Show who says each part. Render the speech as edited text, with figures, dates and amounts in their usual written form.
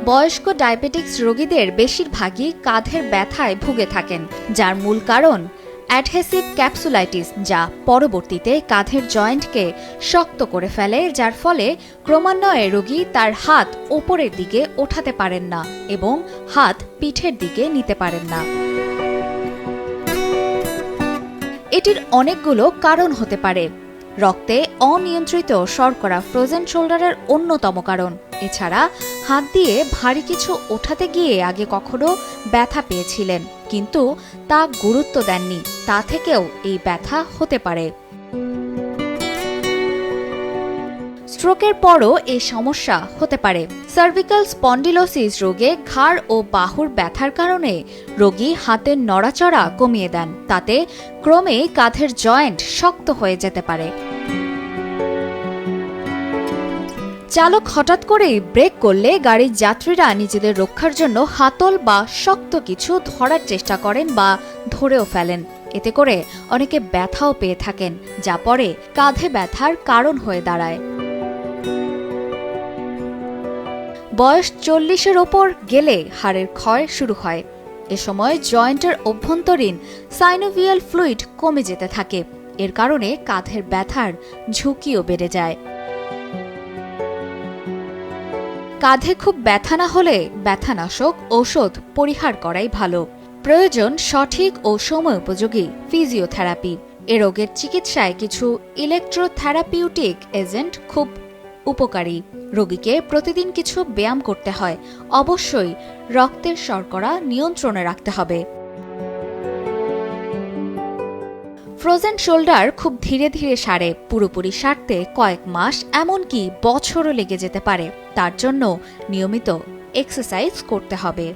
Speaker 1: বয়স্ক ডায়াবেটিক্স রোগীদের বেশিরভাগই কাঁধের ব্যথায় ভুগে থাকেন, যার মূল কারণ অ্যাডহেসিভ ক্যাপসুলাইটিস, যা পরবর্তীতে কাঁধের জয়েন্টকে শক্ত করে ফেলে, যার ফলে ক্রমান্বয়ে রোগী তার হাত ওপরের দিকে ওঠাতে পারেন না এবং হাত পিঠের দিকে নিতে পারেন না। এটির অনেকগুলো কারণ হতে পারে। রক্তে অনিয়ন্ত্রিত শর্করা ফ্রোজেন শোল্ডারের অন্যতম কারণ। এছাড়া হাত দিয়ে ভারী কিছু ওঠাতে গিয়ে আগে কখনো ব্যথা পেয়েছিলেন, কিন্তু তা গুরুত্ব দেননি, তা থেকেও এই ব্যথা হতে পারে। স্ট্রোকের পরও এই সমস্যা হতে পারে। সার্ভিক্যাল স্পন্ডিলোসিস রোগে ঘাড় ও বাহুর ব্যথার কারণে রোগী হাতের নড়াচড়া কমিয়ে দেন, তাতে ক্রমে কাঁধের জয়েন্ট শক্ত হয়ে যেতে পারে। চালক হঠাৎ করেই ব্রেক করলে গাড়ির যাত্রীরা নিজেদের রক্ষার জন্য হাতল বা শক্ত কিছু ধরার চেষ্টা করেন বা ধরেও ফেলেন। এতে করে অনেকে ব্যথাও পেয়ে থাকেন, যা পরে কাঁধে ব্যথার কারণ হয়ে দাঁড়ায়। বয়স 40-এর ওপর গেলে হাড়ের ক্ষয় শুরু হয়। এ সময় জয়েন্টের অভ্যন্তরীণ সাইনোভিয়াল ফ্লুইড কমে যেতে থাকে। এর কারণে কাঁধের ব্যথার ঝুঁকিও বেড়ে যায়। কাঁধে খুব ব্যথা না হলে ব্যথানাশক ঔষধ পরিহার করাই ভালো। প্রয়োজন সঠিক ও সময় উপযোগী ফিজিওথেরাপি। এ রোগের চিকিৎসায় কিছু ইলেকট্রোথেরাপিউটিক এজেন্ট খুব উপকারী। রোগীকে প্রতিদিন কিছু ব্যায়াম করতে হয়। অবশ্যই রক্তের শর্করা নিয়ন্ত্রণে রাখতে হবে। ফ্রোজেন শোল্ডার খুব ধীরে ধীরে সারে। পুরোপুরি সারতে কয়েক মাস, এমনকি বছরও লেগে যেতে পারে। তার জন্য নিয়মিত এক্সারসাইজ করতে হবে।